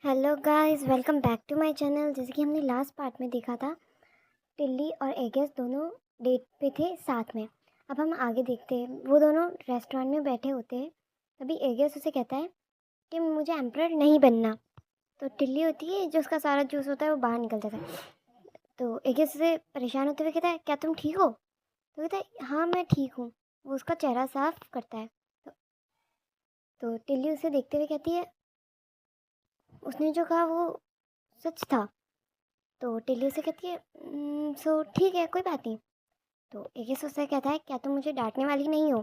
Hello guys, welcome back to my channel. जैसे कि हमने लास्ट पार्ट में देखा था, टिल्ली और एगेस दोनों डेट पे थे साथ में। अब हम आगे देखते हैं। वो दोनों रेस्टोरेंट में बैठे होते हैं। तभी एगेस उसे कहता है कि मुझे एम्परर नहीं बनना। तो टिल्ली होती है जो उसका सारा जूस होता है वो बाहर निकल जाता है। तो एगेस उसे परेशान होते हुए कहता है, क्या तुम ठीक हो? तो कहता है, हाँ मैं ठीक हूँ। वो उसका चेहरा साफ करता है। तो टिल्ली उसे देखते हुए कहती है, उसने जो कहा वो सच था। तो टिल्ली उसे कहती है, सो ठीक है, कोई बात नहीं। तो एगेस उससे कहता है, क्या तुम मुझे डांटने वाली नहीं हो?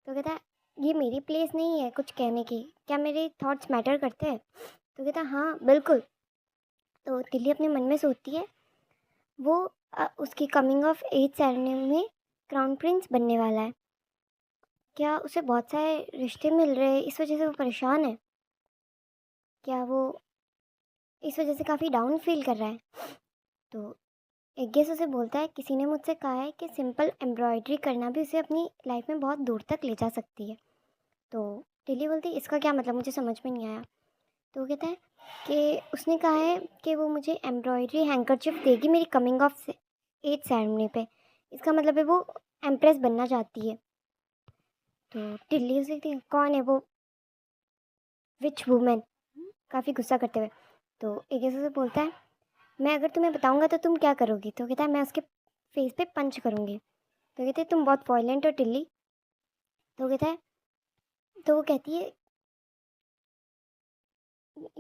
तो कहता है, ये मेरी प्लेस नहीं है कुछ कहने की, क्या मेरे थॉट्स मैटर करते हैं? तो कहता है, हाँ बिल्कुल। तो टिल्ली अपने मन में सोचती है, वो उसकी कमिंग ऑफ एज सेरेमनी में क्राउन प्रिंस बनने वाला है। क्या उसे बहुत सारे रिश्ते मिल रहे हैं, इस वजह से वो परेशान है? क्या वो इस वजह से काफ़ी डाउन फील कर रहा है? तो एक गेस उसे बोलता है, किसी ने मुझसे कहा है कि सिंपल एम्ब्रॉयडरी करना भी उसे अपनी लाइफ में बहुत दूर तक ले जा सकती है। तो टिल्ली बोलती है, इसका क्या मतलब? मुझे समझ में नहीं आया। तो वो कहता है कि उसने कहा है कि वो मुझे एम्ब्रॉयडरी हैंकरचिप देगी मेरी कमिंग ऑफ एज सेरेमनी पे। इसका मतलब है वो एम्प्रेस बनना चाहती है। तो टिल्ली उसे कहती है, कौन है वो विच वूमेन? काफ़ी गुस्सा करते हुए। तो एक गेस उसे बोलता है, मैं अगर तुम्हें बताऊंगा तो तुम क्या करोगी? तो कहता है, मैं उसके फेस पे पंच करूंगी। तो कहते हैं, तुम बहुत वॉयलेंट हो टिल्ली। तो कहता है, तो वो कहती है,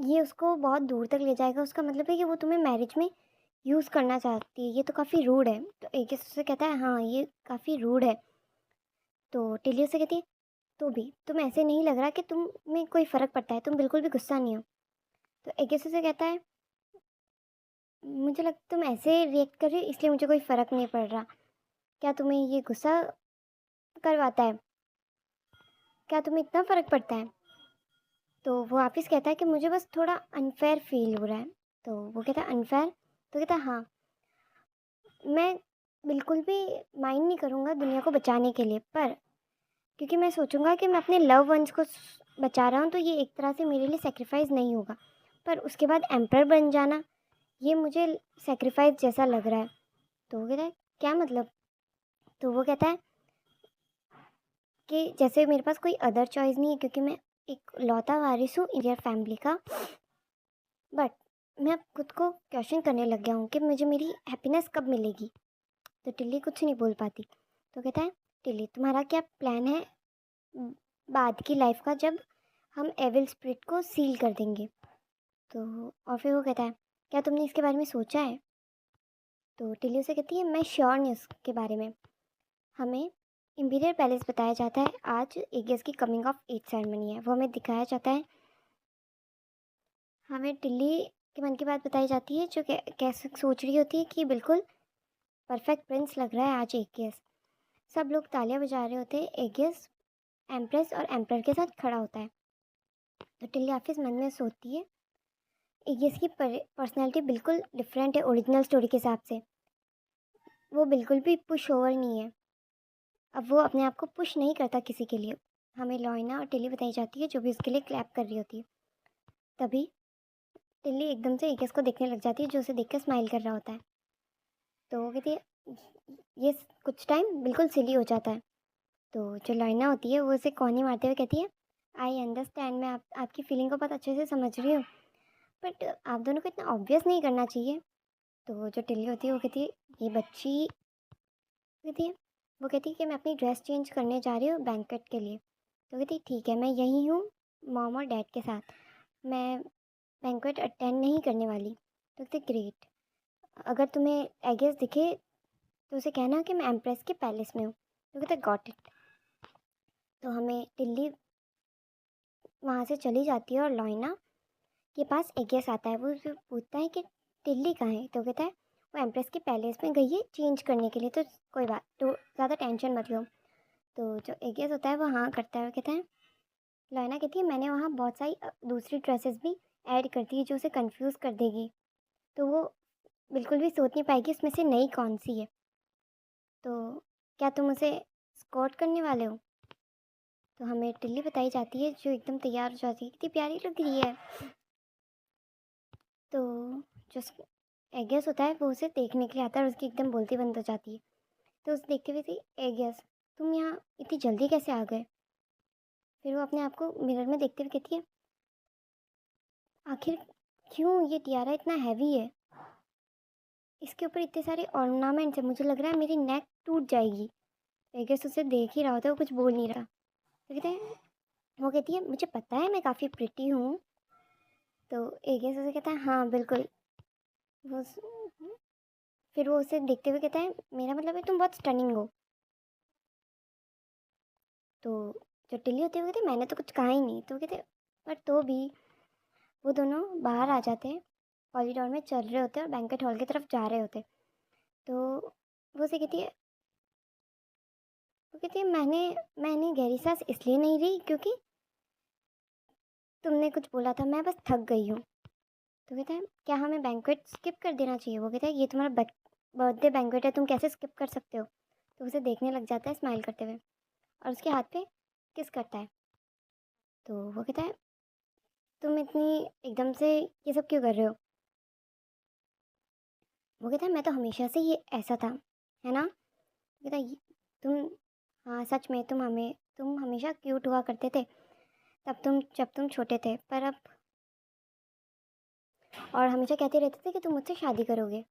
ये उसको बहुत दूर तक ले जाएगा, उसका मतलब है कि वो तुम्हें मैरिज में यूज़ करना चाहती है, ये तो काफ़ी रूड है। तो एक उससे कहता है, हाँ ये काफ़ी रूड है। तो टिल्ली से कहती है, तो भी तुम ऐसे नहीं लग रहा कि तुम में कोई फ़र्क पड़ता है, तुम बिल्कुल भी गुस्सा नहीं हो। तो एक से कहता है, मुझे लगता तुम ऐसे रिएक्ट कर रही हो इसलिए मुझे कोई फ़र्क नहीं पड़ रहा। क्या तुम्हें ये गुस्सा करवाता है? क्या तुम्हें इतना फ़र्क पड़ता है? तो वो वापस कहता है कि मुझे बस थोड़ा अनफेयर फील हो रहा है। तो वो कहता है, अनफेयर? तो कहता है, हाँ मैं बिल्कुल भी माइंड नहीं करूँगा दुनिया को बचाने के लिए, पर क्योंकि मैं सोचूंगा कि मैं अपने लव वंस को बचा रहा हूँ तो ये एक तरह से मेरे लिए सेक्रीफाइस नहीं होगा। पर उसके बाद एम्पर बन जाना, ये मुझे सेक्रीफाइस जैसा लग रहा है। तो वो कहता है, क्या मतलब? तो वो कहता है कि जैसे मेरे पास कोई अदर चॉइस नहीं है, क्योंकि मैं एक लौता वारिस हूँ इंडियन फैमिली का। बट मैं अब खुद को क्वेश्चन करने लग गया हूँ कि मुझे मेरी हैप्पीनेस कब मिलेगी। तो टिल्ली कुछ नहीं बोल पाती। तो कहता है, टिल्ली तुम्हारा क्या प्लान है बाद की लाइफ का, जब हम एविल स्पिरिट को सील कर देंगे? तो और फिर वो कहता है, क्या तुमने इसके बारे में सोचा है? तो टिल्ली उसे कहती है, मैं श्योर नहीं उसके बारे में। हमें इम्पीरियल पैलेस बताया जाता है, आज एगियस की कमिंग ऑफ एज सेरेमनी है, वो हमें दिखाया जाता है। हमें टिल्ली के मन की बात बताई जाती है, जो कैसे सोच रही होती है कि बिल्कुल परफेक्ट प्रिंस लग रहा है आज एगियस। सब लोग तालियां बजा रहे होते हैं। एगियस एम्प्रेस और एम्पर के साथ खड़ा होता है। तो टिल्ली ऑफिस मन में सोचती है, एगियस की पर्सनैलिटी बिल्कुल डिफरेंट है ओरिजिनल स्टोरी के हिसाब से। वो बिल्कुल भी पुश ओवर नहीं है। अब वो अपने आप को पुश नहीं करता किसी के लिए। हमें लॉयना और टिल्ली बताई जाती है जो भी उसके लिए क्लैप कर रही होती है। तभी टिल्ली एकदम से एगियस को देखने लग जाती है जो उसे देखकर स्माइल कर रहा होता है। तो वो कहती है, ये कुछ टाइम बिल्कुल सिली हो जाता है। तो जो लॉयना होती है वो उसे कोहनी मारते हुए कहती है, आई अंडरस्टैंड, मैं आपकी फीलिंग को बहुत अच्छे से समझ रही हूँ, बट आप दोनों को इतना ऑब्वियस नहीं करना चाहिए। तो जो टिल्ली होती है वो कहती है, ये बच्ची कहती है, वो कहती है कि मैं अपनी ड्रेस चेंज करने जा रही हूँ बैंकेट के लिए। तो कहती है, ठीक है, मैं यहीं हूँ मॉम और डैड के साथ, मैं बैंकेट अटेंड नहीं करने वाली। तो कहती, ग्रेट, अगर तुम्हें एगेस दिखे तो उसे कहना कि मैं एम्प्रेस के पैलेस में हूँ। तो कहते, गॉट इट। तो हमें टिल्ली वहाँ से चली जाती है और लॉयना के पास एगियस आता है। वो उससे पूछता है कि टिल्ली कहाँ है? तो कहता है, वो एम्प्रेस के पैलेस में गई है चेंज करने के लिए, तो कोई बात, तो ज़्यादा टेंशन मत लो। तो जो एगियस होता है वो हाँ करता है और कहता है, लाइना कहती है, मैंने वहाँ बहुत सारी दूसरी ड्रेसेस भी ऐड कर दी है जो उसे कंफ्यूज कर देगी, तो वो बिल्कुल भी सोच नहीं पाएगी उसमें से नई कौन सी है। तो क्या तुम उसे स्कॉट करने वाले हो? तो हमें टिल्ली बताई जाती है जो एकदम तैयार हो जाती है, कितनी प्यारी लग रही है। जो एगेस होता है वो उसे देखने के लिए आता है और उसकी एकदम बोलती बंद हो जाती है। तो उसे देखते हुए थी, एगेस तुम यहाँ इतनी जल्दी कैसे आ गए? फिर वो अपने आप को मिरर में देखते हुए कहती है, आखिर क्यों ये टियारा इतना हैवी है, इसके ऊपर इतने सारे ऑर्नामेंट्स है, मुझे लग रहा है मेरी नेक टूट जाएगी। एगेस उसे देख ही रहा होता है, वो कुछ बोल नहीं रहा। तो कहते हैं, वो कहती है मुझे पता है मैं काफ़ी प्रिटी हूँ। तो एगेस उसे कहता है हाँ बिल्कुल। वो फिर वो उसे देखते हुए कहता है, मेरा मतलब है तुम बहुत स्टनिंग हो। तो जो टिल्ली होती है वो कहती है मैंने तो कुछ कहा ही नहीं। तो वो कहते पर तो भी वो दोनों बाहर आ जाते हैं, कॉरिडोर में चल रहे होते हैं और बैंकेट हॉल की तरफ जा रहे होते हैं। तो वो उसे कहती है, वो कहती है मैंने गहरी सांस इसलिए नहीं ली क्योंकि तुमने कुछ बोला था, मैं बस थक गई हूँ। तो कहता है क्या हमें बैंक्वेट स्किप कर देना चाहिए? वो कहता है ये तुम्हारा बर्थडे बैंक्वेट है, तुम कैसे स्किप कर सकते हो? तो उसे देखने लग जाता है स्माइल करते हुए और उसके हाथ पे किस करता है। तो वो कहता है तुम इतनी एकदम से ये सब क्यों कर रहे हो? वो कहता है मैं तो हमेशा से ये ऐसा था, है ना? कहता है तुम, हाँ सच में तुम हमेशा क्यूट हुआ करते थे जब तुम छोटे थे, पर अब, और हमेशा कहते रहते थे कि तुम मुझसे शादी करोगे।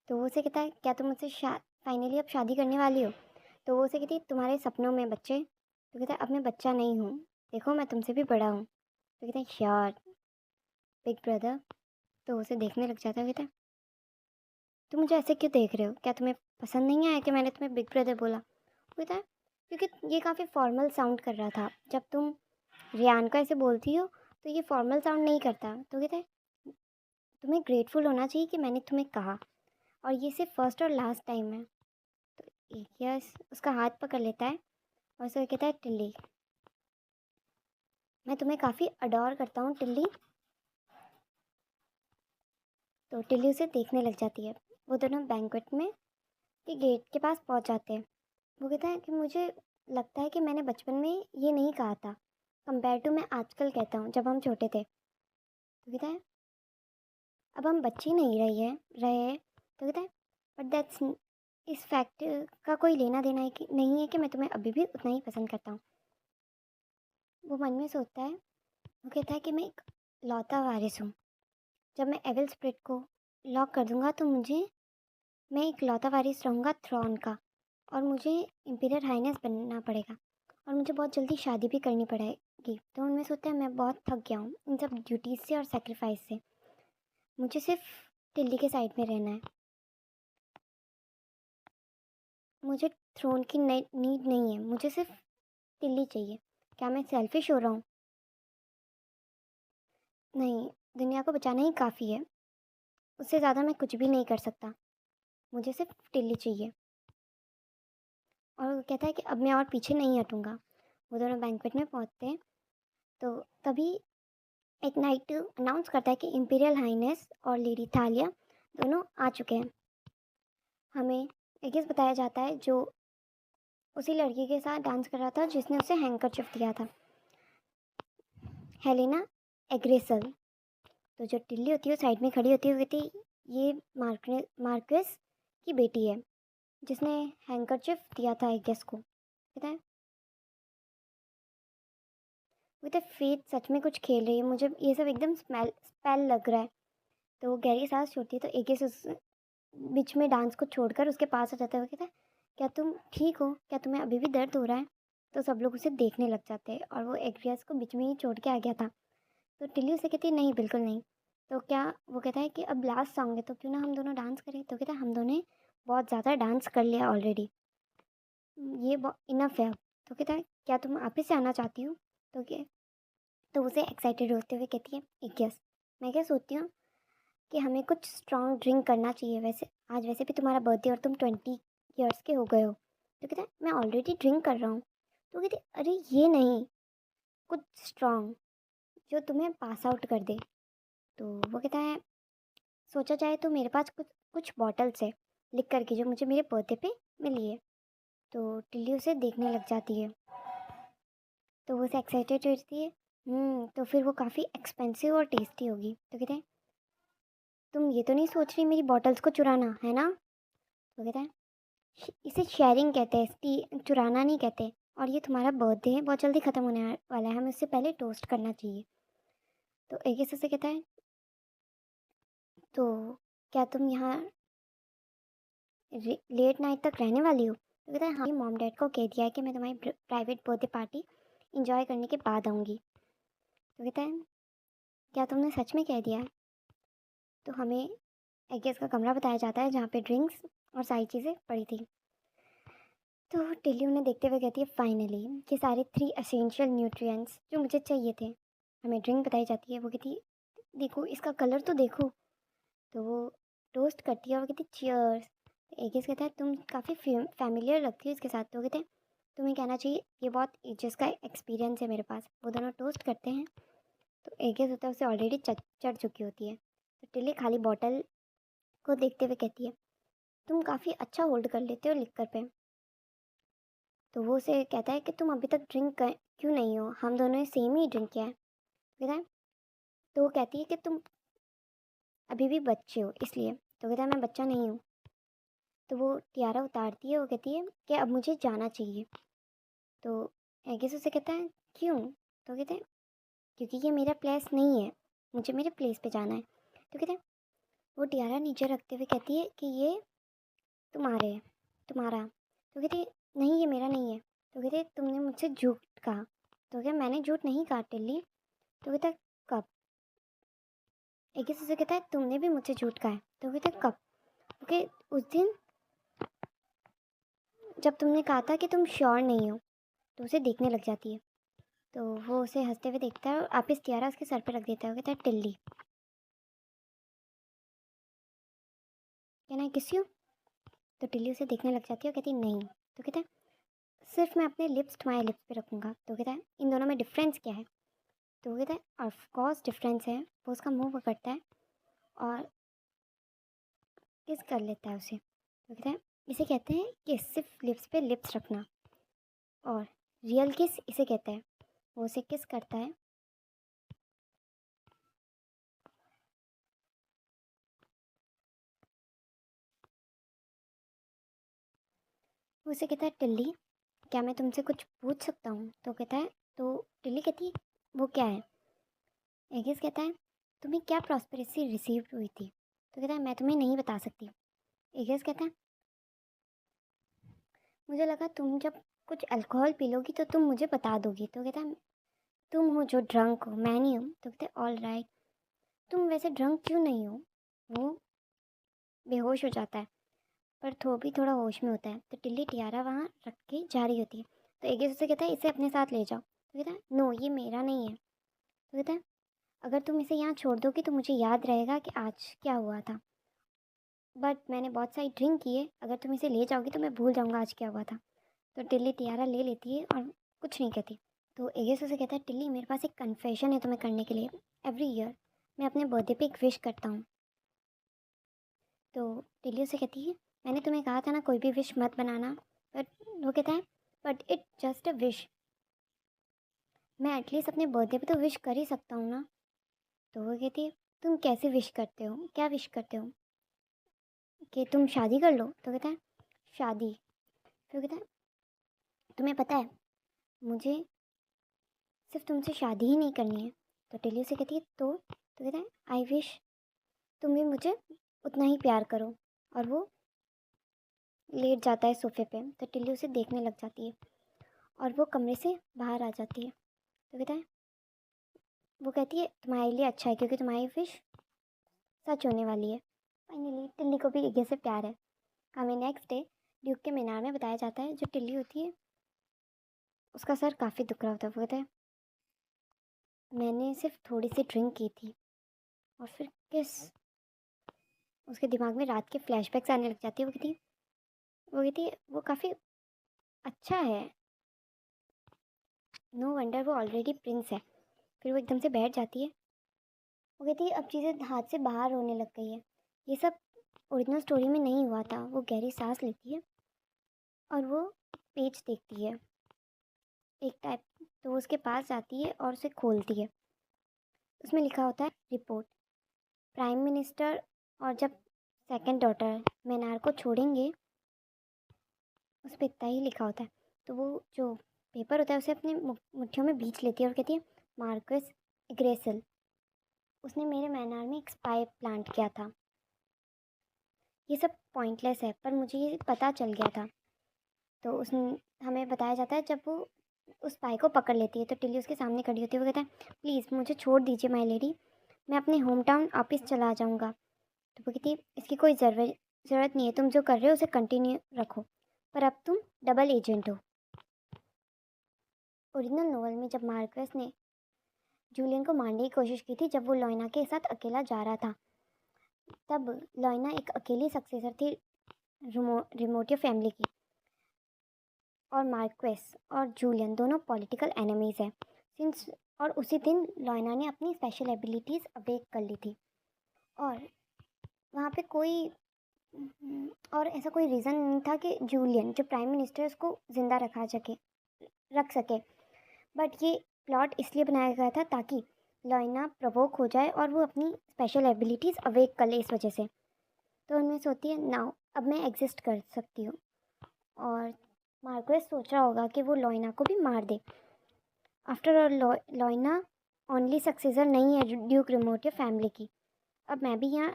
तो वो उसे कहता है क्या तुम मुझसे फाइनली अब शादी करने वाली हो? तो वो उसे कहती है तुम्हारे सपनों में बच्चे। तो कहता है अब मैं बच्चा नहीं हूँ, देखो मैं तुमसे भी बड़ा हूँ। तो कहता है श्योर बिग ब्रदर। तो उसे देखने लग जाता है, कहता है तुम मुझे ऐसे क्यों देख रहे हो, क्या तुम्हें पसंद नहीं आया कि मैंने तुम्हें बिग ब्रदर बोला? वो कहता है क्योंकि ये काफ़ी फॉर्मल साउंड कर रहा था, जब तुम रियान को ऐसे बोलती हो तो ये फॉर्मल साउंड नहीं करता। तो कहता है तुम्हें ग्रेटफुल होना चाहिए कि मैंने तुम्हें कहा, और ये सिर्फ फर्स्ट और लास्ट टाइम है। तो एक यस उसका हाथ पकड़ लेता है और उसे कहता है टिल्ली, मैं तुम्हें काफ़ी अडोर करता हूँ टिल्ली। तो टिल्ली उसे देखने लग जाती है। वो दोनों बैंक्वेट में के गेट के पास पहुँच जाते हैं। वो कहता है कि मुझे लगता है कि मैंने बचपन में ये नहीं कहा था कंपेयर टू मैं आजकल कहता हूँ जब हम छोटे थे। तो कहता है अब हम बच्चे नहीं रहे हैं। तो कहता है बट दैट्स, इस फैक्ट का कोई लेना देना है कि नहीं है कि मैं तुम्हें अभी भी उतना ही पसंद करता हूँ। वो मन में सोचता है, वो कहता है कि मैं एक लौता वारिस हूँ, जब मैं एविल स्प्रिट को लॉक कर दूंगा तो मैं एक लौता वारिस रहूँगा थ्रोन का, और मुझे इंपीरियर हाइनेस बनना पड़ेगा और मुझे बहुत जल्दी शादी भी करनी पड़ेगी। तो उनमें सोचता है मैं बहुत थक गया हूँ इन सब ड्यूटीज़ से और सेक्रीफाइस से, मुझे सिर्फ टिल्ली के साइड में रहना है, मुझे थ्रोन की नीड नहीं है, मुझे सिर्फ टिल्ली चाहिए। क्या मैं सेल्फिश हो रहा हूँ? नहीं, दुनिया को बचाना ही काफ़ी है, उससे ज़्यादा मैं कुछ भी नहीं कर सकता, मुझे सिर्फ टिल्ली चाहिए। और वो कहता है कि अब मैं और पीछे नहीं हटूँगा। वो दोनों बैंक्वेट में पहुँचते हैं। तो तभी एक नाइट अनाउंस करता है कि इंपीरियल हाइनेस और लेडी थालिया दोनों आ चुके हैं। हमें एगिस बताया जाता है जो उसी लड़की के साथ डांस कर रहा था जिसने उसे हैंकरचिफ दिया था, हेलेना एग्रेसल। तो जो टिल्ली होती है वो साइड में खड़ी होती है, वो कहती ये मार्क्वेस की बेटी है जिसने हैंकरचिफ दिया था एगिस को। कहता है वो तो फेट सच में कुछ खेल रही है, मुझे ये सब एकदम स्पेल लग रहा है। तो वो गहरी सांस छोड़ती है। तो एगिस उस बीच में डांस को छोड़कर उसके पास आ जाता है। वो कहता है क्या तुम ठीक हो, क्या तुम्हें अभी भी दर्द हो रहा है? तो सब लोग उसे देखने लग जाते हैं और वो एग्रियस को बीच में ही छोड़ के आ गया था। तो टिल्ली उसे कहती है नहीं बिल्कुल नहीं। तो क्या वो कहता है कि अब लास्ट सॉन्ग है तो क्यों ना हम दोनों डांस करें? तो कहता है हम दोनों ने बहुत ज़्यादा डांस कर लिया ऑलरेडी, ये इनफ है अब। तो कहता है क्या तुम वापस से आना चाहती हो? तो क्या, तो उसे एक्साइटेड होते हुए कहती है यस, मैं क्या सोचती हूँ कि हमें कुछ स्ट्रॉन्ग ड्रिंक करना चाहिए, वैसे आज वैसे भी तुम्हारा बर्थडे और तुम 20 ईयर्स के हो गए हो। तो कहता है मैं ऑलरेडी ड्रिंक कर रहा हूँ। तो कहती है अरे ये नहीं, कुछ स्ट्रॉन्ग जो तुम्हें पास आउट कर दे। तो वो कहता है सोचा जाए तो मेरे पास कुछ कुछ बॉटल्स है लिख करके जो मुझे मेरे बर्थडे पे मिली है। तो टिल्ली उसे देखने लग जाती है। तो वो उसे एक्साइटेड रहती है तो फिर वो काफ़ी एक्सपेंसिव और टेस्टी होगी। तो कहते हैं, तुम ये तो नहीं सोच रही मेरी बॉटल्स को चुराना, है ना? तो कहता है, इसे शेयरिंग कहते हैं, चुराना नहीं कहते। और ये तुम्हारा बर्थडे है, बहुत जल्दी ख़त्म होने वाला है, हमें उससे पहले टोस्ट करना चाहिए। तो एगेस उसे कहता है, तो क्या तुम यहाँ लेट नाइट तक रहने वाली हो? तो कहता है, हाँ, मॉम डैड को कह दिया है कि मैं तुम्हारी प्राइवेट बर्थडे पार्टी इंजॉय करने के बाद आऊँगी। तो कहता है, क्या तुमने सच में कह दिया है? तो हमें एगेस का कमरा बताया जाता है जहाँ पे ड्रिंक्स और सारी चीज़ें पड़ी थी। तो टिल्ली उन्हें देखते हुए कहती है, फाइनली ये सारे 3 एसेंशियल न्यूट्रिएंट्स जो मुझे चाहिए थे। हमें ड्रिंक बताई जाती है, वो कहती है, देखो इसका कलर तो देखो। तो वो टोस्ट करती है और कहती है, चीयर्स। एगिस कहता है, तुम काफ़ी फैमिलियर लगती हो इसके साथ। तो कहते हैं, तुम्हें कहना चाहिए ये बहुत एजेस का एक्सपीरियंस है मेरे पास। वो दोनों टोस्ट करते हैं। तो एगिस होता है, उसे ऑलरेडी चढ़ चुकी होती है। तो टिल्ली खाली बॉटल को देखते हुए कहती है, तुम काफ़ी अच्छा होल्ड कर लेते हो लिक्कर पे। तो वो उसे कहता है कि तुम अभी तक क्यों नहीं हो, हम दोनों ने सेम ही ड्रिंक किया है। कहता है, तो वो कहती है कि तुम अभी भी बच्चे हो इसलिए। तो कहता है, मैं बच्चा नहीं हूँ। तो वो टियारा उतारती है, वो कहती है कि अब मुझे जाना चाहिए। तो एगिस उसे कहता है, क्यों? तो कहते हैं, क्योंकि ये मेरा प्लेस नहीं है, मुझे मेरे प्लेस पे जाना है। तो कहते हैं, वो टियारा नीचे रखते हुए कहती है कि ये तुम्हारा। तो कहती है, नहीं ये मेरा नहीं है। तो कहते हैं, तुमने मुझसे झूठ कहा। तो क्या, मैंने झूठ नहीं कहा टिल्ली। तो कहता है, कब? एक ही से कहता है, तुमने भी मुझसे झूठ कहा है। तो कहता है, कब? ओके, उस दिन जब तुमने कहा था कि तुम श्योर नहीं हो। तो उसे देखने लग जाती है। तो वो उसे हंसते हुए देखता है और वापिस तियारा उसके सर पे रख देता है। वो कहता है, टिल्ली, कैन आई किस यू? तो टिल्ली उसे देखने लग जाती है और कहती है, नहीं। तो कहता है, सिर्फ मैं अपने लिप्स तुम्हारे लिप्स पे रखूँगा। तो कहता है, इन दोनों में डिफरेंस क्या है? तो वो कहता है, ऑफकोर्स डिफरेंस है। वो उसका मुंह पकड़ता है और किस कर लेता है उसे। तो कहता है, इसे कहते हैं कि सिर्फ लिप्स पे लिप्स रखना, और रियल किस इसे कहते हैं। वो उसे किस करता है। वो उसे कहता है, टिल्ली, क्या मैं तुमसे कुछ पूछ सकता हूँ? तो कहता है, तो टिल्ली कहती है, वो क्या है? एगिस कहता है, तुम्हें क्या प्रॉस्पेरिटी रिसीव हुई थी? तो कहता है, मैं तुम्हें नहीं बता सकती। एगिस कहता है, मुझे लगा तुम जब कुछ अल्कोहल पी लोगी तो तुम मुझे बता दोगी। तो कहता है, तुम हो जो ड्रंक हो, मैं नहीं हूँ। तो कहते हैं, ऑल राइट, तुम वैसे ड्रंक क्यों नहीं हो? वो बेहोश हो जाता है, पर भी थोड़ा होश में होता है। तो टिल्ली टियारा वहाँ रख के जा रही होती है। तो एगिस उससे कहता है, इसे अपने साथ ले जाओ। तो कहता है, नो ये मेरा नहीं है। तो कहता है, अगर तुम इसे यहाँ छोड़ दोगी तो मुझे याद रहेगा कि आज क्या हुआ था, बट मैंने बहुत सारी ड्रिंक की है, अगर तुम इसे ले जाओगी तो मैं भूल जाऊँगा आज क्या हुआ था। तो टिल्ली टियारा ले लेती है और कुछ नहीं कहती। तो एगिस उसे कहता है, टिल्ली मेरे पास एक कन्फेशन है तुम्हें करने के लिए। एवरी ईयर मैं अपने बर्थडे पे एक विश करता हूँ। तो टिल्ली उसे कहती है, मैंने तुम्हें कहा था ना कोई भी विश मत बनाना। बट वो कहता है, but it just a wish, मैं एटलीस्ट अपने बर्थडे पे तो विश कर ही सकता हूँ ना। तो वो कहती है, तुम कैसे विश करते हो, क्या विश करते हो? कि तुम शादी कर लो। तो कहता है, शादी? फिर कहता है, तुम्हें पता है मुझे सिर्फ तुमसे शादी ही नहीं करनी है। तो टिल्ली उसे कहती है, तो कहता है, आई विश तुम भी मुझे उतना ही प्यार करो। और वो लेट जाता है सोफे पे। तो टिल्ली उसे देखने लग जाती है और वो कमरे से बाहर आ जाती है। तो कहता है, वो कहती है, तुम्हारे लिए अच्छा है क्योंकि तुम्हारी विश सच होने वाली है। फाइनली टिल्ली को भी इगे से प्यार है। हमें नेक्स्ट डे ड्यूक के मीनार में बताया जाता है, जो टिल्ली होती है उसका सर काफ़ी दुख रहा होता है। वो कहता है, मैंने सिर्फ थोड़ी सी ड्रिंक की थी और फिर किस। उसके दिमाग में रात के फ्लैशबैक्स आने लग जाती है। वो कहती है वो काफ़ी अच्छा है, नो वंडर वो ऑलरेडी प्रिंस है। फिर वो एकदम से बैठ जाती है। वो कहती है, अब चीज़ें हाथ से बाहर होने लग गई है, ये सब ओरिजिनल स्टोरी में नहीं हुआ था। वो गहरी सांस लेती है और वो पेज देखती है। एक टाइप तो वो उसके पास जाती है और उसे खोलती है। उसमें लिखा होता है रिपोर्ट। प्राइम मिनिस्टर और जब सेकंड डॉटर मैनार को छोड़ेंगे, उस पर इतना ही लिखा होता है। तो वो जो पेपर होता है उसे अपनी मुट्ठियों में बींच लेती है और कहती है, मार्क्वेस इग्रेसिल, उसने मेरे मैनार में एक स्पाई प्लांट किया था। ये सब पॉइंटलेस है, पर मुझे ये पता चल गया था। तो उसने हमें बताया जाता है जब वो उस स्पाई को पकड़ लेती है तो टिल्ली उसके सामने खड़ी होती है। वो कहता है, प्लीज़ मुझे छोड़ दीजिए माय लेडी, मैं अपने होम टाउन वापस चला जाऊँगा। तो वो कहती है, इसकी कोई ज़रूरत नहीं है, तुम जो कर रहे हो उसे कंटिन्यू रखो, पर अब तुम डबल एजेंट हो। ओरिजिनल नोवेल में जब मार्क्वेस ने जूलियन को मारने की कोशिश की थी, जब वो लॉयना के साथ अकेला जा रहा था, तब लॉयना एक अकेली सक्सेसर थी रिमोटिव फैमिली की, और मार्क्वेस और जूलियन दोनों पॉलिटिकल एनिमीज़ हैं सिंस। और उसी दिन लॉयना ने अपनी स्पेशल एबिलिटीज़ अवेक कर ली थी, और वहाँ पे कोई और ऐसा कोई रीज़न नहीं था कि जूलियन जो प्राइम मिनिस्टर उसको ज़िंदा रख सके। बट ये प्लॉट इसलिए बनाया गया था ताकि लॉयना प्रवोक हो जाए और वो अपनी स्पेशल एबिलिटीज़ अवेक कर ले इस वजह से। तो उनमें से होती है, नाउ अब मैं एग्जिस्ट कर सकती हूँ। और मार्क्वेस सोच रहा होगा कि वो लॉयना को भी मार दे। आफ्टर ऑल लॉयना ओनली सक्सेसर नहीं है ड्यूक रिमोटिव फैमिली की। अब मैं भी यहाँ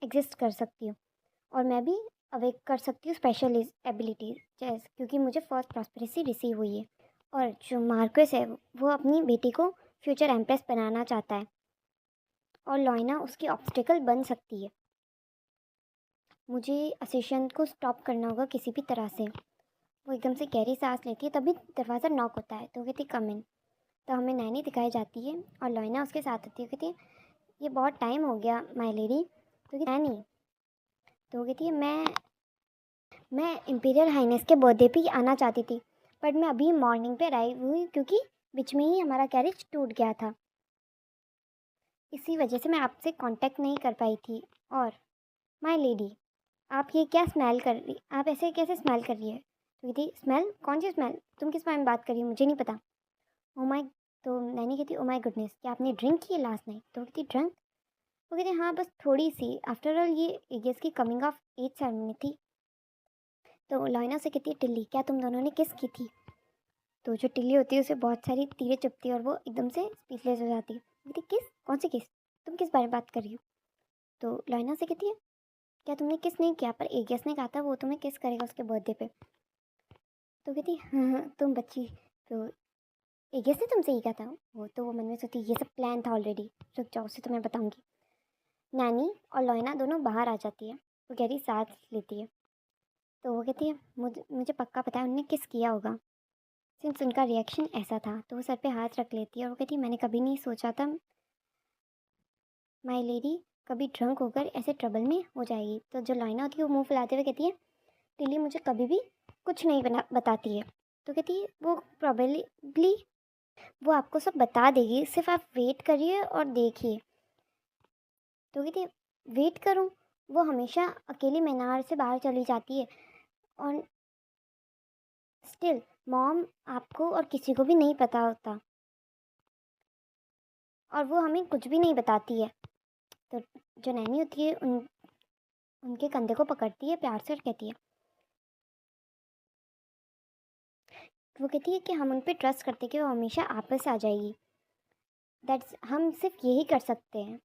एग्जिस्ट कर सकती हूँ और मैं भी अवेक कर सकती हूँ स्पेशल एबिलिटीज, जैसे क्योंकि मुझे फर्स्ट प्रॉस्पेरेसी रिसीव हुई है। और जो मार्क्वेस है वो अपनी बेटी को फ्यूचर एम्प्रेस बनाना चाहता है और लॉयना उसकी ऑब्स्टिकल बन सकती है। मुझे असेशन को स्टॉप करना होगा किसी भी तरह से। वो एकदम से गहरी सांस लेती है, तभी दरवाज़ा नॉक होता है। तो वो कहती, कम इन। तो हमें नैनी दिखाई जाती है और लॉयना उसके साथ होती है। कहती है, ये बहुत टाइम हो गया माय लेडी। तो नैनी। तो वो कहती है, मैं इंपीरियल हाइनेस के बर्थडे पे ही आना चाहती थी, बट मैं अभी मॉर्निंग पे अराइव हुई क्योंकि बीच में ही हमारा कैरेज टूट गया था, इसी वजह से मैं आपसे कांटेक्ट नहीं कर पाई थी। और माय लेडी, आप ये क्या स्मेल कर रही, आप ऐसे कैसे स्मेल कर रही है? तो कहती, स्मेल? कौन सी स्मेल? तुम किस बारे में बात कर रही हो? मुझे नहीं पता। Oh my. तो नैनी कहती, ओ माय गुडनेस, क्या आपने ड्रिंक की लास्ट नाइट? तो कहती, ड्रिंक? वो कहती, हाँ बस थोड़ी सी, आफ्टर ऑल ये एगेस की कमिंग ऑफ एज सेरेमनी थी। तो लॉयना से कहती है, टिल्ली, क्या तुम दोनों ने किस की थी? तो जो टिल्ली होती है उसे बहुत सारी तीरें चुभती है और वो एकदम से स्पीचलेस हो जाती है। कहती, किस? कौन सी किस? तुम किस बारे में बात कर रही हो? तो लॉयना से कहती है, क्या तुमने किस नहीं किया, पर एगेस ने कहा था वो तुम्हें किस करेगा उसके बर्थडे पे। तो कहती, हाँ हाँ तुम बच्ची। तो एगेस ने तुमसे ही कहा था? वो तो वो मन में सोचती, ये सब प्लान था ऑलरेडी, रुक जाओ उसे तो मैं बताऊँगी। नैनी और लॉयना दोनों बाहर आ जाती है। वो गहरी सांस लेती है। तो वो कहती है, मुझे पक्का पता है उन्होंने किस किया होगा, सिंस उनका रिएक्शन ऐसा था। तो वो सर पे हाथ रख लेती है और वो कहती है, मैंने कभी नहीं सोचा था माय लेडी कभी ड्रंक होकर ऐसे ट्रबल में हो जाएगी। तो जो लॉयना होती है वो मुंह फुलाते हुए कहती है, टिल्ली मुझे कभी भी कुछ नहीं बताती है। तो कहती है, वो प्रॉबेबली वो आपको सब बता देगी, सिर्फ आप वेट करिए और देखिए। तो कहती है, वेट करूं? वो हमेशा अकेली मीनार से बाहर चली जाती है और स्टिल मॉम आपको और किसी को भी नहीं पता होता और वो हमें कुछ भी नहीं बताती है। तो जो नैनी होती है उनके कंधे को पकड़ती है प्यार से और कहती है, वो कहती है कि हम उन पर ट्रस्ट करते हैं कि वो हमेशा आपस आ जाएगी। दैट्स हम सिर्फ यही कर सकते हैं।